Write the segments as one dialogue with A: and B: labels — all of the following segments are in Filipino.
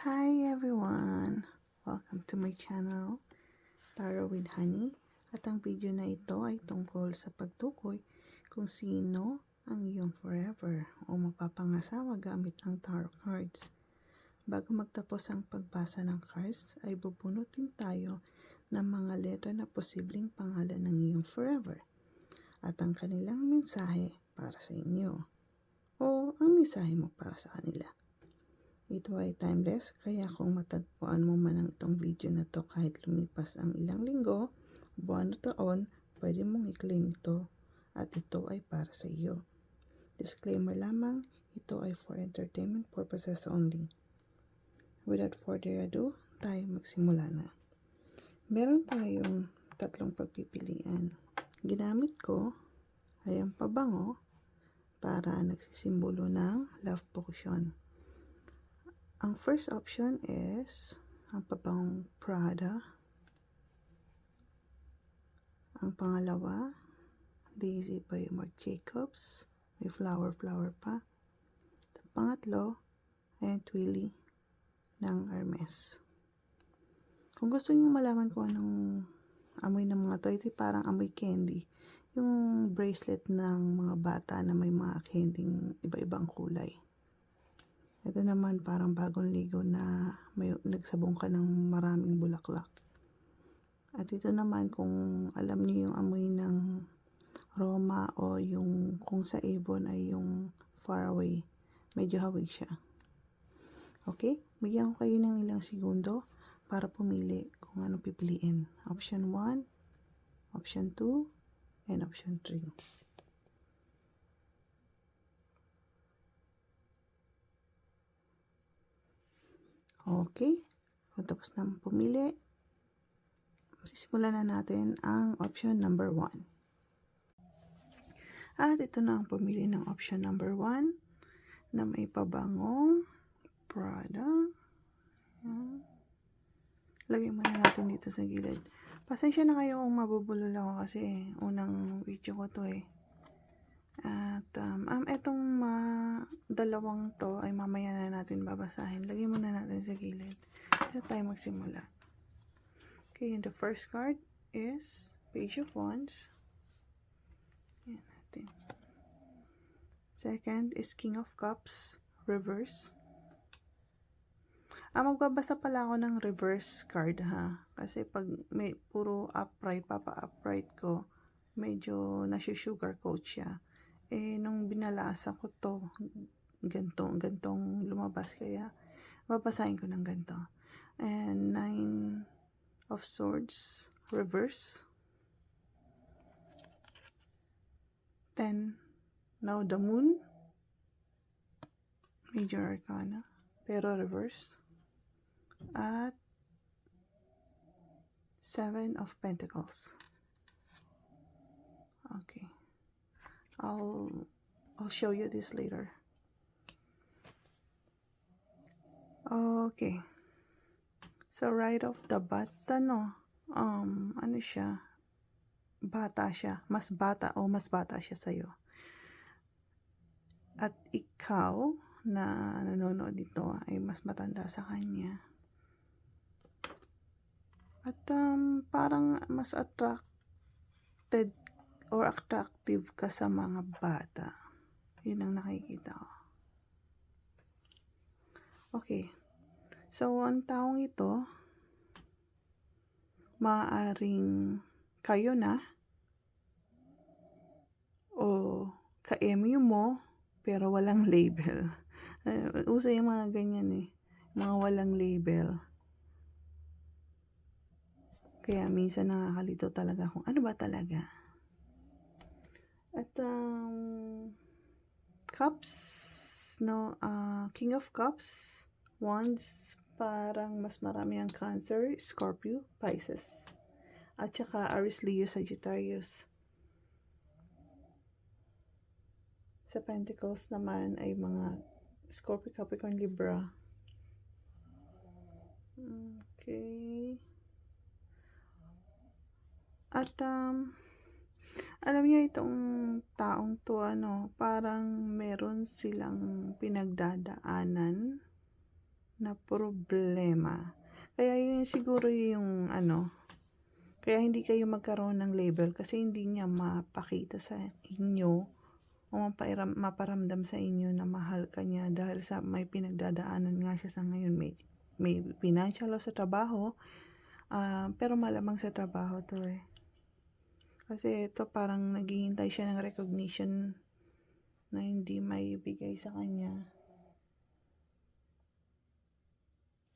A: Hi everyone! Welcome to my channel, Tarot with Honey. At ang video na ito ay tungkol sa pagtukoy kung sino ang iyong forever o mapapangasawa gamit ang tarot cards. Bago magtapos ang pagbasa ng cards ay bubunutin tayo ng mga letra na posibleng pangalan ng iyong forever at ang kanilang mensahe para sa inyo o ang mensahe mo para sa kanila. Ito ay timeless, kaya kung matagpuan mo man ang itong video na to kahit lumipas ang ilang linggo, buwan o taon, pwede mong i-claim ito at ito ay para sa iyo. Disclaimer lamang, ito ay for entertainment purposes only. Without further ado, tayo magsimula na. Meron tayong tatlong pagpipilian. Ginamit ko ay ang pabango para nagsisimbolo ng love potion. Ang first option is ang pabangong Prada. Ang pangalawa, Daisy by Marc Jacobs. May flower pa. At pangatlo, ay ang Twilly ng Hermes. Kung gusto niyo malaman kung anong amoy ng mga to, ito parang amoy candy. Yung bracelet ng mga bata na may mga candying iba-ibang kulay. Ito naman parang bagong ligo na may nagsabong ka ng maraming bulaklak. At ito naman kung alam niyo yung amoy ng Roma o yung kung sa Avon ay yung Far Away. Medyo hawig siya. Okay? Bigyan ko kayo ng ilang segundo para pumili kung anong pipiliin. Option 1, option 2, and option 3. Okay, kung tapos na pumili, sisimulan na natin ang option number 1. At ito na ang pumili ng option number 1 na may pabangong Prada. Lagay muna natin dito sa gilid. Pasensya na kayo kung mabubulol ako kasi unang video ko to eh. At etong dalawang to ay mamaya na natin babasahin. Lagay muna natin sa gilid. Dito tayo magsimula. Okay, and the first card is Page of Wands. Yan natin. Second is King of Cups, reverse. Magbabasa pala ako ng reverse card ha. Kasi pag may puro upright, papa-upright ko, medyo nasi-sugar coat siya. Nung binalasa ko to, gantong lumabas, kaya babasahin ko ng ganto. And 9 of Swords, reverse. 10, now the Moon, Major Arcana, pero reverse. At 7 of Pentacles. Okay. I'll show you this later. Okay. So right off the bat, ano siya? Bata siya. Mas bata siya sa'yo. At ikaw na nanonood dito ay mas matanda sa kanya. At parang mas attracted or attractive ka sa mga bata. Yun ang nakikita ko. Okay. So, ang taong ito, maaaring kayo na o ka-MU mo pero walang label. Uso yung mga ganyan eh. Mga walang label. Kaya minsan nakakalito talaga kung ano ba talaga. At Cups, no, King of Cups, Wands, parang mas marami ang Cancer, Scorpio, Pisces. At saka Aries, Leo, Sagittarius. Sa Pentacles naman ay mga Scorpio, Capricorn, Libra. Okay. At alam niyo itong taong to, parang meron silang pinagdadaanan na problema. Kaya yun siguro yung kaya hindi kayo magkaroon ng label kasi hindi niya mapakita sa inyo o maparamdam sa inyo na mahal ka niya dahil sa may pinagdadaanan nga siya sa ngayon. May financial loss sa trabaho, pero malamang sa trabaho to eh. Kasi ito parang naghihintay siya ng recognition na hindi maibigay sa kanya.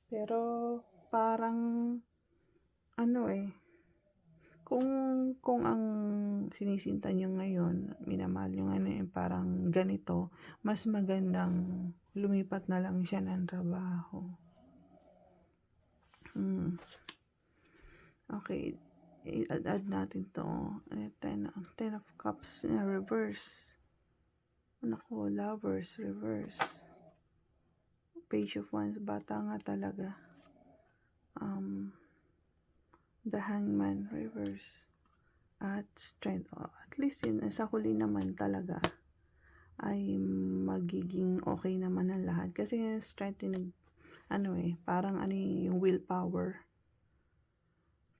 A: Pero parang kung ang sinisinta niyo ngayon, minamahal niyo ngayon parang ganito, mas magandang lumipat na lang siya ng trabaho. Okay, i-add natin to. 10 of Cups na reverse. Naku, Lovers reverse. Page of Wands, bata nga talaga. The Hangman reverse. At Strength. At least yun, sa huli naman talaga ay magiging okay naman ang lahat. Kasi yung Strength yung parang yung willpower.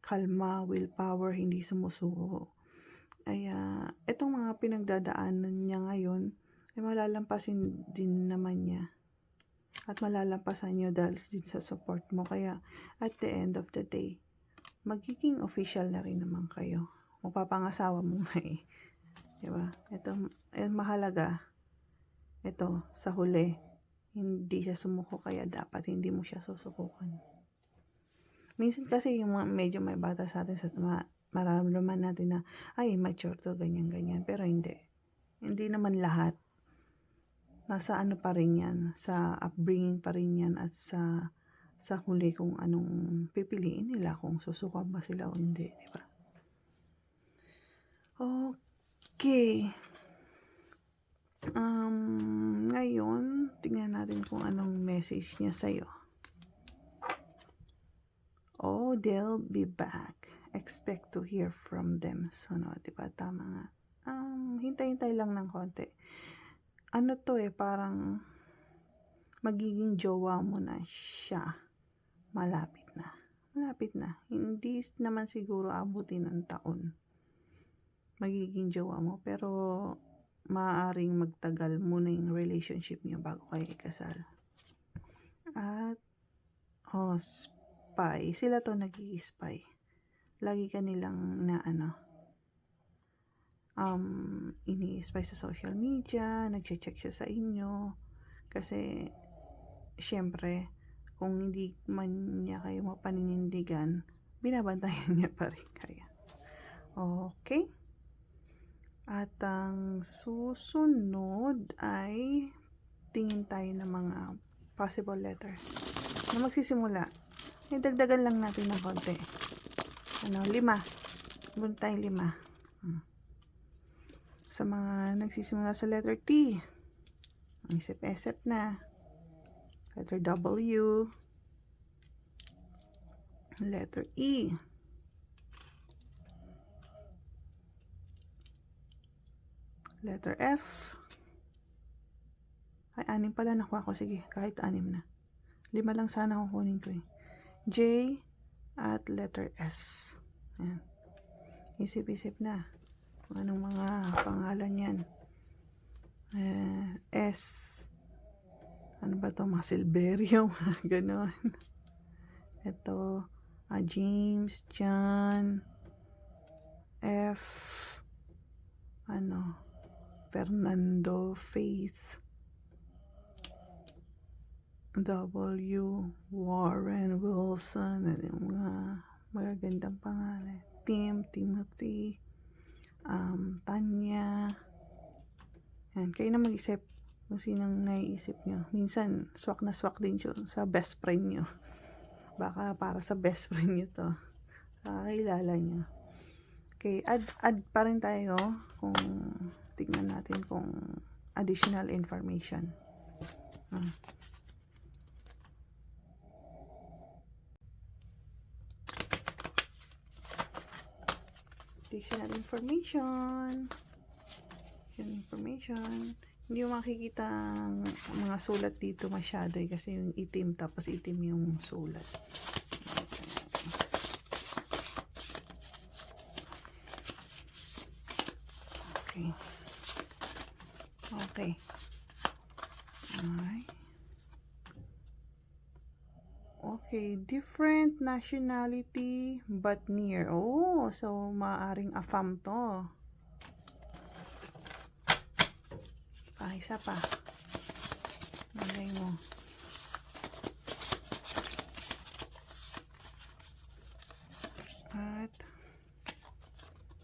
A: Kalma, willpower, hindi sumusuko. Kaya, itong mga pinagdadaanan niya ngayon, ay malalampasin din naman niya. At malalampasan niyo dahil din sa support mo. Kaya, at the end of the day, magiging official na rin naman kayo. Mapapangasawa mo nga eh. Diba? Ito, mahalaga. Ito, sa huli, hindi siya sumuko kaya dapat hindi mo siya susukukan. Minsan kasi yung medyo may bata sa atin sa mararamdaman natin na ay mature to, ganyan. Pero hindi. Hindi naman lahat. Nasa pa rin yan. Sa upbringing pa rin yan at sa huli kung anong pipiliin nila kung susuko ba sila o hindi. Diba? Okay. Ngayon, tingnan natin kung anong message niya sa'yo. Oh, they'll be back. Expect to hear from them. So, diba? Tama nga. Hintay-hintay lang ng konti. Parang magiging jowa mo na siya. Malapit na. Hindi naman siguro abutin ng taon. Magiging jowa mo. Pero, maaaring magtagal muna yung relationship niyo bago kayo ikasal. At, spy. Sila to nag-i-spy. Lagi ka nilang ini-spy sa social media, nag-check siya sa inyo. Kasi, syempre, kung hindi man niya kayo mapaninindigan, binabantayan niya pa rin kayo. Okay? At ang susunod ay tingin tayo ng mga possible letter na magsisimula. Dagdagan lang natin ng konti. 5. Bunta tayong 5. Sa mga nagsisimula sa letter T, ang isip-isip na. Letter W. Letter E. Letter F. Ay, 6 pala nakuha ko. Sige, kahit 6 na. 5 lang sana kukunin ko eh. J at letter S. Ayan. Isip-isip na. Anong mga pangalan yan? S. Ano ba to? Mga Silverio. Ganon. Ito. James. John. F. Fernando. Faith. W. Warren Wilson. Yung mga magagandang pangalan. Timothy. Tanya. Yan. Kayo na mag-isip kung sinong naiisip nyo. Minsan, swak na swak din siya sa best friend nyo. Baka para sa best friend nyo to. Kakilala nyo. Okay, add pa rin tayo kung tignan natin kung additional information. Additional information. Hindi mo makikita ang mga sulat dito masyado kasi yung itim tapos itim yung sulat. Okay. Okay. Alright. Okay, different nationality but near. Oh, so maaring AFAM to. Isa pa. Malay mo. At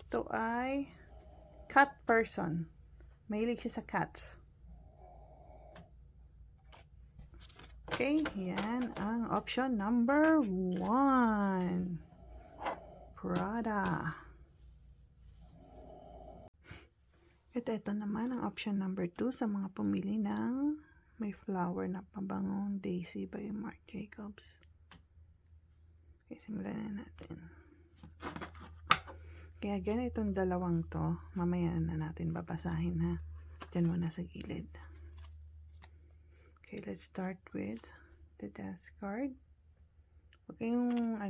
A: ito ay cat person. Mahilig siya sa cats. Okay, yan ang option number 1. Prada. Ito naman ang option number 2 sa mga pumili ng may flower na pabangong Daisy by Marc Jacobs. Okay, simulan na natin. Kaya ganitong dalawang to, mamaya na natin babasahin ha. Diyan muna sa gilid. Okay, let's start with the death card. Huwag kayong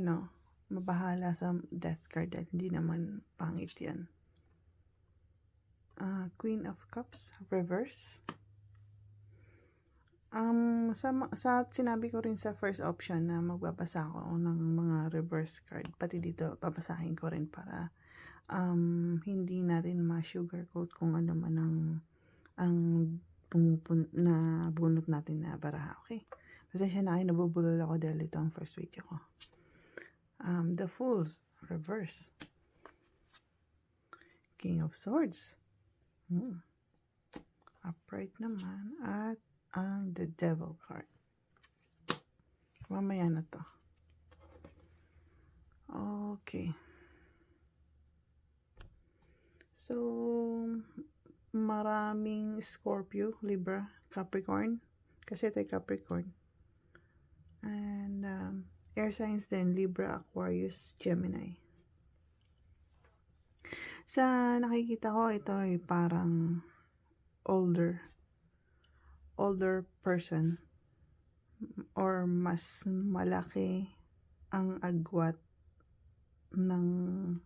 A: mabahala sa death card dahil hindi naman pangit yan. Queen of Cups, reverse. Sa sinabi ko rin sa first option na magbabasa ako ng mga reverse card. Pati dito, babasahin ko rin para hindi natin ma-sugarcoat kung ano man ang bunot natin na baraha. Okay? Pasensya na kayo, nabubulol ako dahil ito ang first video ko. The Fool, reverse. King of Swords. Upright naman. At ang The Devil card. Mamaya na to. Okay. So, maraming Scorpio, Libra, Capricorn. Kasi ito ay Capricorn. And air signs din, Libra, Aquarius, Gemini. Sa nakikita ko, ito ay parang older person or mas malaki ang agwat ng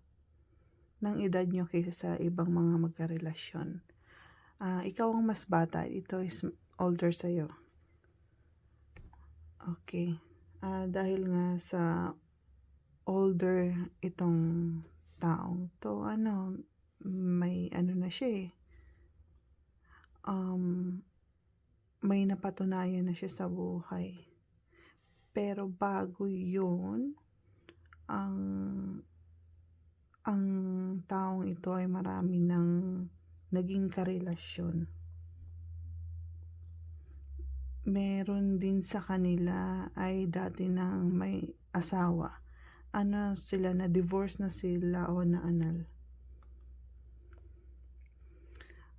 A: edad nyo kaysa sa ibang mga magkarelasyon. Ikaw ang mas bata, ito is older sa'yo. Okay. Dahil nga sa older itong taong to, may na siya may napatunayan na siya sa buhay. Pero bago yun, ang taong ito ay marami ng naging karelasyon. Meron din sa kanila ay dati nang may asawa. Sila, na divorce na sila o na anal.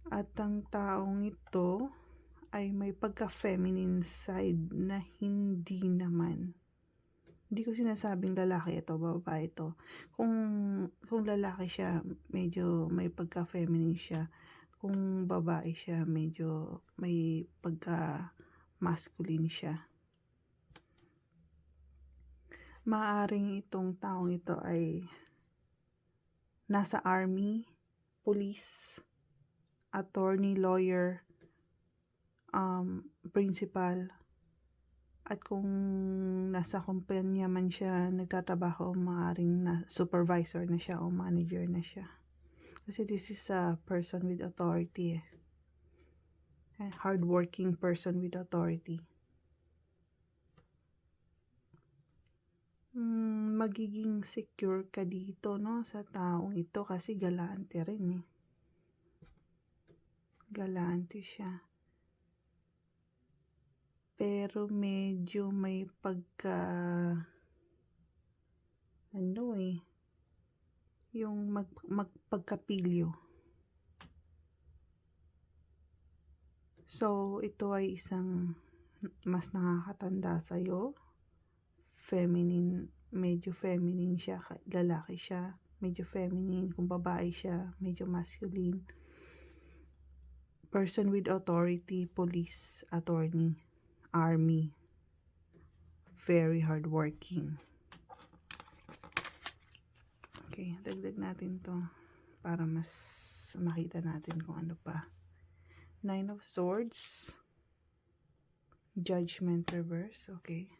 A: At ang taong ito ay may pagka-feminine side na hindi naman. Hindi ko sinasabing lalaki ito, babae ito. Kung lalaki siya, medyo may pagka-feminine siya. Kung babae siya, medyo may pagka-masculine siya. Maaring itong taong ito ay nasa army, police, attorney, lawyer, principal, at kung nasa kumpanya man siya nagtatrabaho, maaaring na supervisor na siya o manager na siya. Kasi this is a person with authority. A hardworking person with authority. Magiging secure ka dito, no, sa taong ito kasi galante rin Galante siya. Pero medyo may yung magpagkapilyo. So, ito ay isang mas nakakatanda sa'yo. Feminine, medyo feminine siya, lalaki siya, medyo feminine. Kung babae siya, medyo masculine. person with authority, police, attorney, army, very hardworking. Okay, dagdag natin to para mas makita natin kung ano pa. 9 of Swords, Judgment reverse, okay.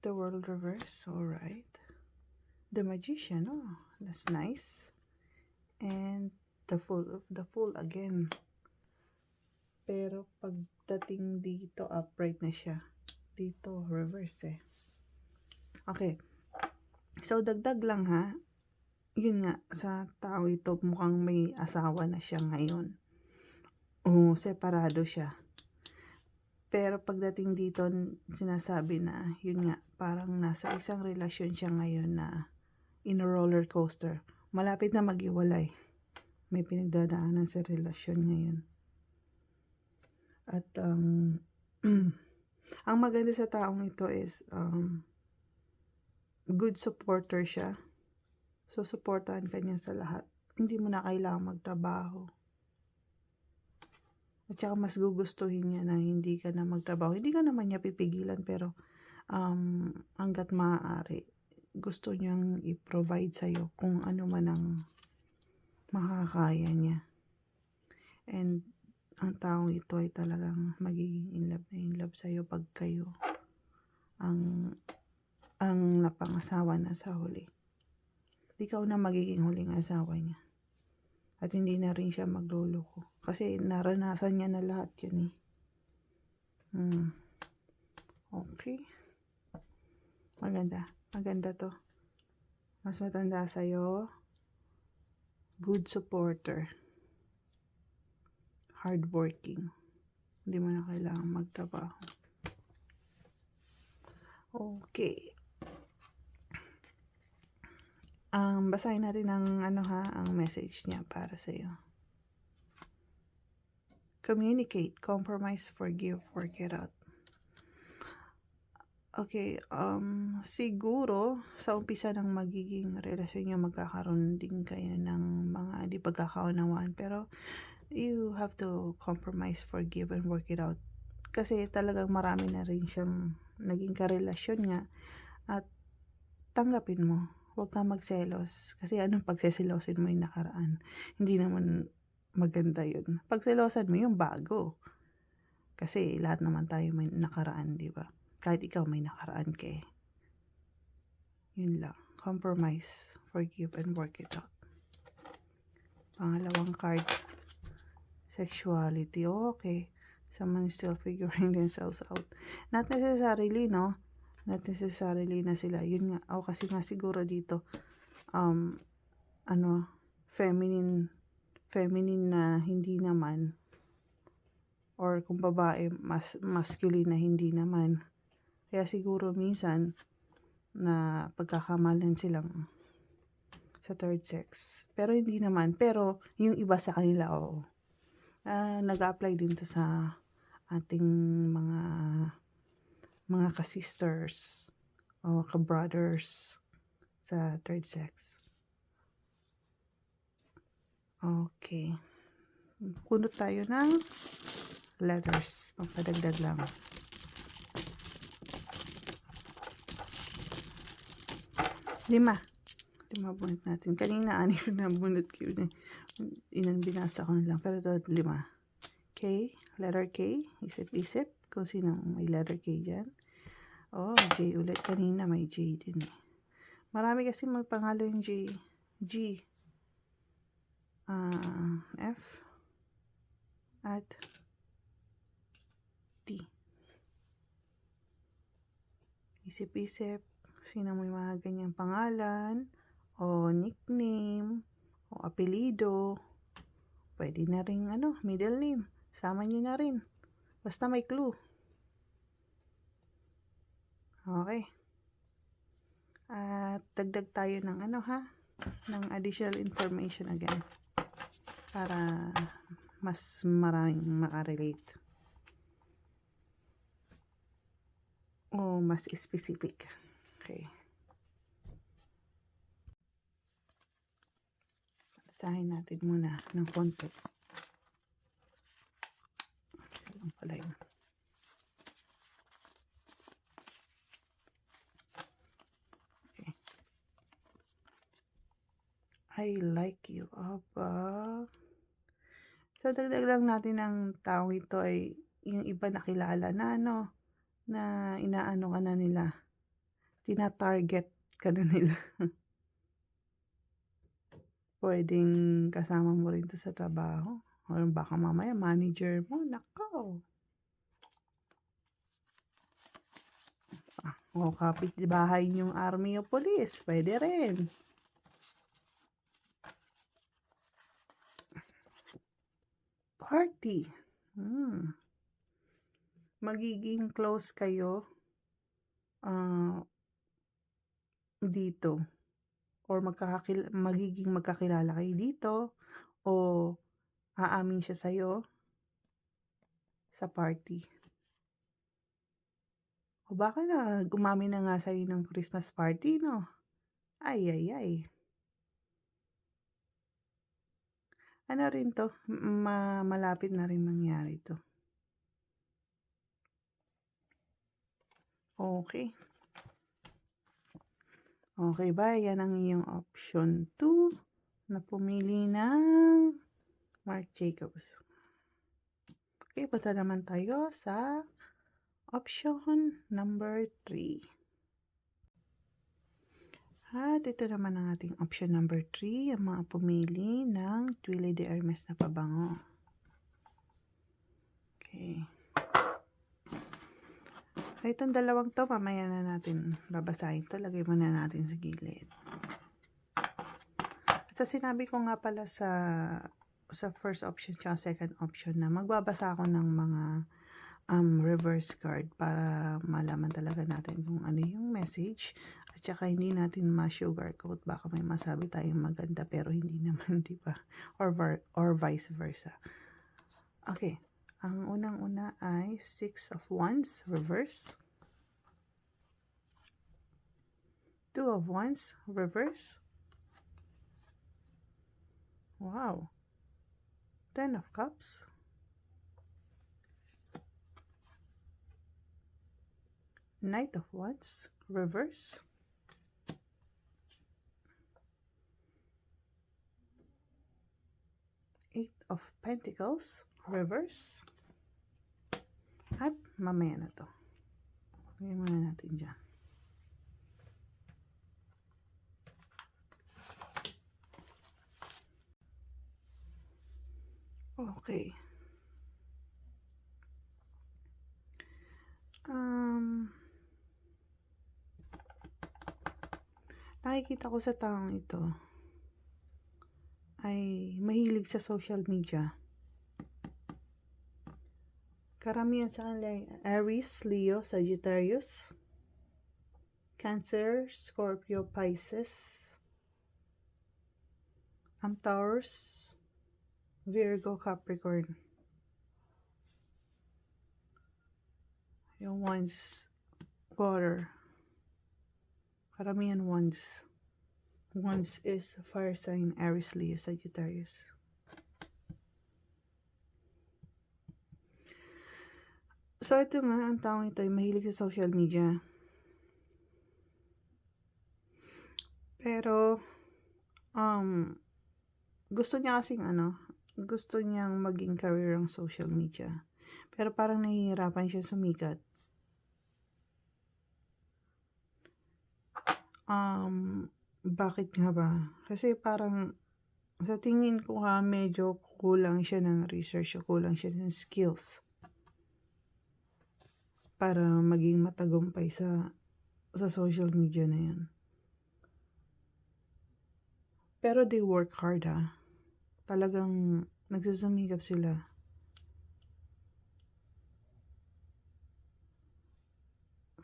A: The World reverse, alright. The Magician, oh, that's nice. And the Fool again. Pero pagdating dito, upright na siya. Dito, reverse eh. Okay. So, dagdag lang ha. Yun nga, sa tao ito, mukhang may asawa na siya ngayon. O, separado siya. Pero pagdating dito, sinasabi na, yun nga, parang nasa isang relasyon siya ngayon na in a roller coaster. Malapit na maghiwalay. May pinagdadaanan sa relasyon ngayon. At ang maganda sa taong ito is good supporter siya. So, supportahan ka niya sa lahat. Hindi mo na kailangang magtrabaho. At saka mas gugustuhin niya na hindi ka na magtrabaho. Hindi ka naman niya pipigilan pero hanggat maaari, gusto niyang i-provide sa'yo kung ano man ang makakaya niya. And ang taong ito ay talagang magiging in love sa'yo pag kayo ang napangasawa na sa huli. Ikaw na magiging huling asawa niya. At hindi na rin siya magluloko. Kasi naranasan niya na lahat yun eh. Okay. Maganda. Maganda to. Mas matanda sa'yo. Good supporter. Hardworking. Hindi mo na kailangan magtrabaho. Okay. Basahin natin ang ang message niya para sa iyo. Communicate, compromise, forgive, work it out. Okay, siguro sa umpisa ng magiging relasyon niyo magkakaroon din kayo ng mga di pagkakaunawaan, pero you have to compromise, forgive, and work it out. Kasi talagang marami na rin siyang naging karelasyon nga at tanggapin mo. Huwag kang magselos. Kasi anong pagseselosin mo yung nakaraan? Hindi naman maganda yun. Pagselosan mo yung bago. Kasi lahat naman tayo may nakaraan, di ba? Kahit ikaw may nakaraan ka eh. Yun lang. Compromise, forgive, and work it out. Pangalawang card. Sexuality. Okay. Someone is still figuring themselves out. Not necessarily, no? Not necessarily na sila. Yun nga. O kasi nga siguro dito, feminine na hindi naman. Or kung babae, masculine na hindi naman. Kaya siguro minsan, na pagkakamalan silang sa third sex. Pero hindi naman. Pero yung iba sa kanila, oo. Nag-apply din to sa ating mga ka-sisters o ka-brothers sa third sex. Okay. Punot tayo ng letters. Pampadagdag lang. Lima bunot natin. Kanina, 6 na bunot ko. Binasa ko na lang. Pero ito, 5. K. Letter K. Isip-isip. Kung sino may letter K dyan. Oh, J ulit. Kanina may J din eh. Marami kasi magpangalan yung J. G. F. At T. Isip-isip. Sino may mga ganyang pangalan. O nickname. O apelido. Pwede na rin middle name. Sama nyo na rin. Basta may clue. Okay. At dagdag tayo ng ng additional information again. Para mas maraming makarelate. O mas specific. Okay. Basahin natin muna ng konti. pala yun. Okay. I like you. Aba. So, dagdag lang natin ang taong ito ay yung iba nakilala na na inaano ka na nila. Tina-target ka na nila. Pwedeng kasama mo rin 'to sa trabaho or baka mamaya manager mo, nako. O kapitbahay niyong army o police, pwede rin. Party. Magiging close kayo dito or magiging magkakilala kayo dito o aamin siya sa'yo sa party. O baka umamin na nga sa'yo ng Christmas party, no? Ay, ay, ay. Ano rin to, malapit na rin mangyari to. Okay. Okay ba? Yan ang iyong option 2 na pumili ng Marc Jacobs. Okay, punta naman tayo sa option number 3. At ito naman ang ating option number 3, ang mga pumili ng Tuile de Hermes na pabango. Okay. Itong dalawang to, mamaya na natin babasahin to. Lagay muna natin sa gilid. At sinabi ko nga pala sa first option at second option na magbabasa ako ng mga reverse card para malaman talaga natin kung ano yung message at saka hindi natin ma-sugarcoat, baka may masabi tayong maganda pero hindi naman, di ba? Or vice versa. Okay, ang unang-una ay 6 of Wands reverse, 2 of Wands reverse, wow, 10 of Cups, Knight of Wands reverse, Eight of Pentacles reverse, at mamaya na to. Lagyan muna natin dyan. Okay. Nakikita ko sa taong ito ay mahilig sa social media. Karamihan sa kanila ay Aries, Leo, Sagittarius, Cancer, Scorpio, Pisces, Taurus, Virgo, Capricorn. Yung Wands, water. Karamihan Wands. Wands is fire sign, Aries, Leo, Sagittarius. So, ito nga, ang taong ito ay mahilig sa social media. Pero, gusto niya kasing gusto niyang maging career ang social media. Pero parang nahihirapan siya sumikat. Bakit nga ba? Kasi parang, sa tingin ko medyo kulang siya ng research, kulang siya ng skills para maging matagumpay sa social media na yan. Pero they work hard Talagang nagsusumikap sila.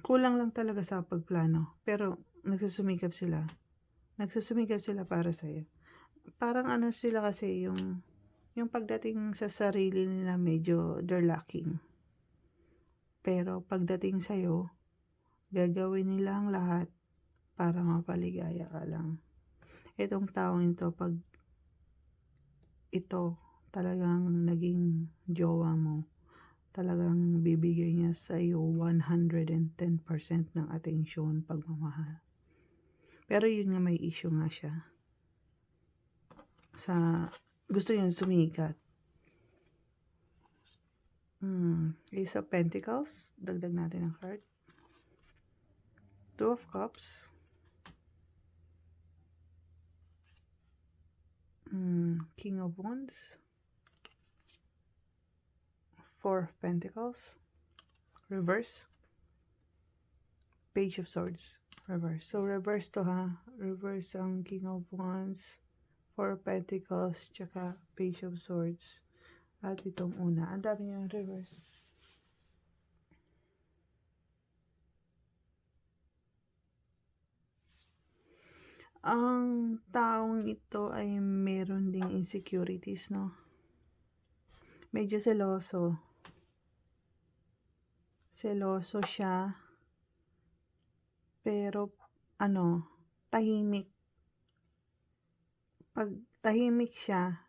A: Kulang lang talaga sa pagplano, pero nagsusumikap sila. Nagsusumikap sila para sa'yo. Parang sila kasi yung pagdating sa sarili nila medyo they're lacking. Pero pagdating sa'yo, gagawin nila ang lahat para mapaligaya ka lang. Itong taong ito, pag ito talagang naging jowa mo, talagang bibigay niya sa iyo 110% ng atensyon, pagmamahal. Pero yun nga, may issue nga siya. Gusto niyang sumikat. Ace of Pentacles. Dagdag natin ang card. Two of Cups. King of Wands. Four of Pentacles. Reverse. Page of Swords. Reverse. So, reverse to ha. Reverse ang King of Wands. Four of Pentacles. Tsaka Page of Swords. At itong una. Ang dami niyang reverse. Ang taong ito ay meron ding insecurities, no? Medyo seloso. Seloso siya. Pero, tahimik. Pag tahimik siya,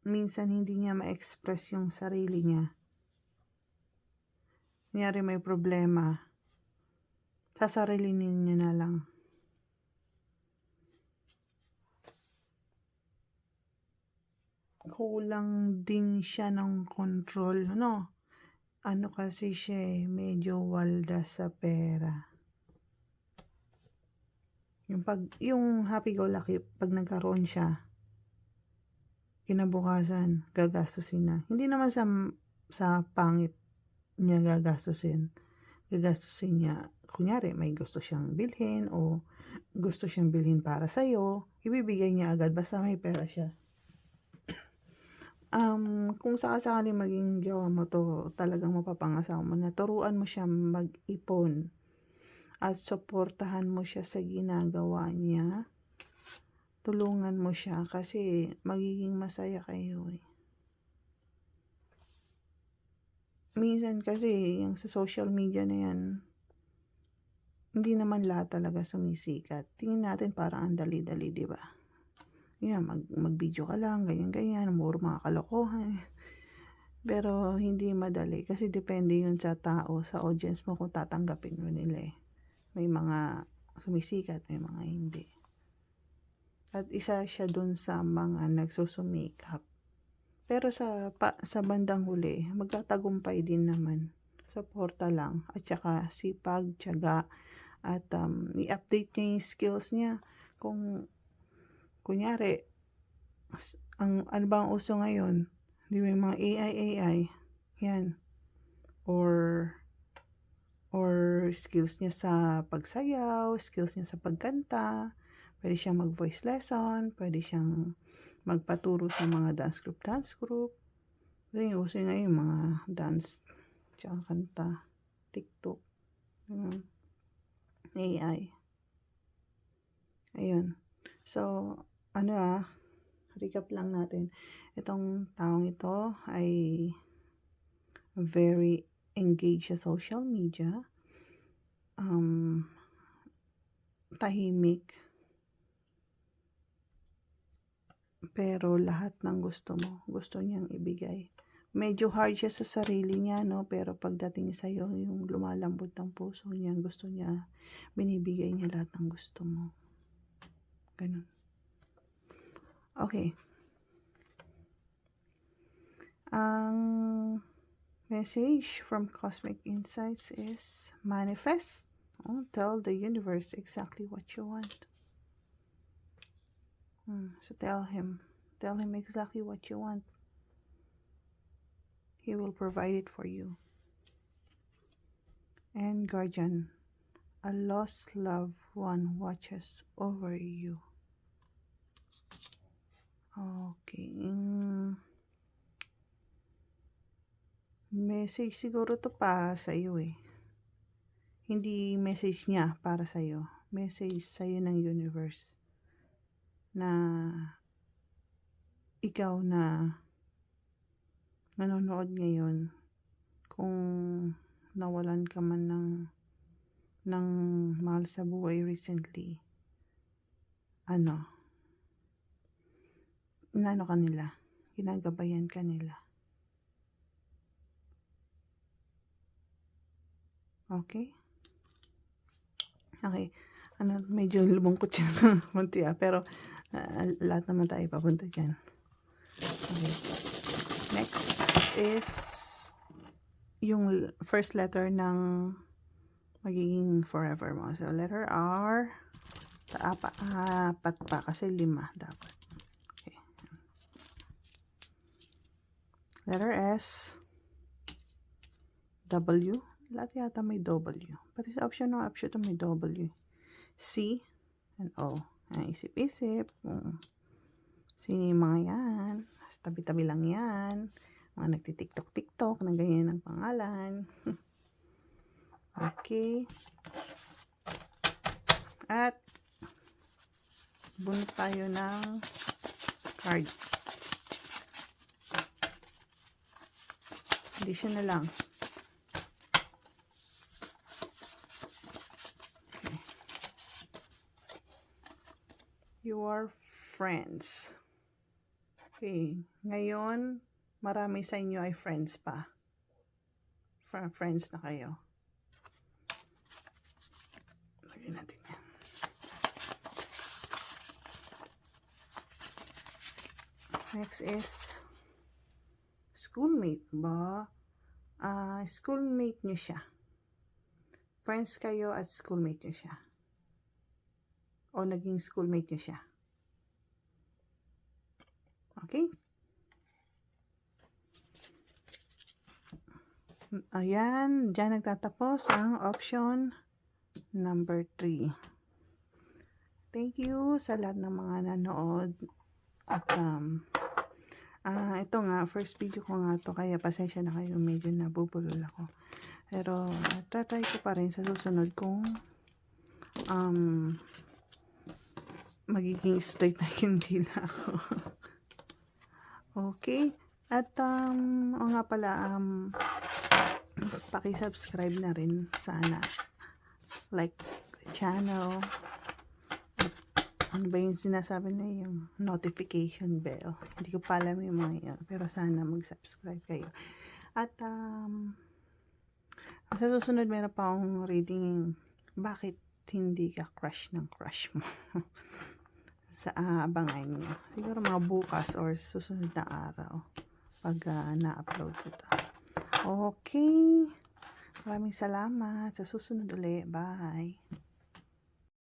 A: minsan hindi niya ma-express yung sarili niya. Kunyari may problema, sasarilinin niya na lang. Kulang din siya ng control, no? Kasi siya medyo walda sa pera. Yung happy-go-lucky, pag nagkaroon siya, kinabukasan, gagastusin na. Hindi naman sa pangit niya gagastusin. Gagastusin niya, kunyari, may gusto siyang bilhin o gusto siyang bilhin para sa'yo, ibibigay niya agad basta may pera siya. Kung sakasakali maging jowa mo to, talagang mapapangasawa mo na, turuan mo siya mag-ipon at suportahan mo siya sa ginagawa niya. Tulungan mo siya kasi magiging masaya kayo eh. Minsan kasi yung sa social media na yan, hindi naman lahat talaga sumisikat. Tingin natin parang ang dali-dali, di ba? Yan, mag-video ka lang, ganyan-ganyan, more mga kalokohan. Pero hindi madali kasi depende yun sa tao, sa audience mo kung tatanggapin mo nila eh. May mga sumisikat, may mga hindi. At isa siya dun sa mga nagsusumikap. Pero sa bandang huli, magtatagumpay din naman. Suporta lang. At saka sipag, tiyaga. At i-update niya yung skills niya. Kung kunyari, ano ba ang uso ngayon? Di ba yung mga AI? Yan. Or skills niya sa pagsayaw, skills niya sa pagkanta. Pwede siyang mag-voice lesson. Pwede siyang magpaturo sa mga dance group. Ito yung uso ngayon, mga dance, tsaka kanta, TikTok, AI. Ayun. So, recap lang natin. Itong taong ito ay very engaged sa social media. Tahimik. Pero lahat ng gusto mo, gusto niyang ibigay. Medyo hard siya sa sarili niya, no? Pero pagdating sa'yo, yung lumalambot ng puso niya, gusto niya, binibigay niya lahat ng gusto mo. Ganun. Okay. Ang message from Cosmic Insights is manifest. Tell the universe exactly what you want. So tell him exactly what you want. He will provide it for you. And guardian, a lost loved one watches over you. Okay. Message siguro to para sa iyo eh. Hindi message niya para sa iyo. Message sa iyo ng universe. Na ikaw na nanonood ngayon, kung nawalan ka man ng mahal sa buhay recently, inano ka nila, ginagabayan ka nila. Okay? Okay. Ano, medyo lumungkot yun. Munti pero lahat naman tayo papunta dyan. Okay. Next is yung first letter ng magiging forever mo. So, letter R. Apat pa kasi 5 dapat. Okay. Letter S. W. Lahat yata may W. Pati sa option ng option may W. C and O. Isip-isip kung sino yung mga yan. Tabi-tabi lang yan. Mga nagtitiktok-tiktok na ganyan ang pangalan. Okay. At bunot tayo ng card. Hindi siya na lang. Okay. Your friends. Okay. Ngayon, marami sa inyo ay friends pa. Friends na kayo. Lagyan natin yan. Next is schoolmate ba? Schoolmate niyo siya. Friends kayo at schoolmate niyo siya. O naging schoolmate niyo siya. Okay? Ayan, dyan nagtatapos ang option number 3. Thank you sa lahat ng mga nanood. At ito nga, first video ko nga to, kaya pasensya na kayo, medyo nabubulol ako. Pero try ko pa rin sa susunod kung magiging straight na hindi na ako. Okay? At o nga pala, paki-subscribe na rin sana. Like the channel. Ano ba yung sinasabi na yung notification bell? Hindi ko pa alam yung mga yun. Pero sana mag-subscribe kayo. At sa susunod meron pa akong reading bakit hindi ka crush ng crush mo. Sa abangan nyo. Siguro mga bukas or susunod na araw pag na-upload ko to. Okay. Maraming salamat. Sa susunod ulit. Bye.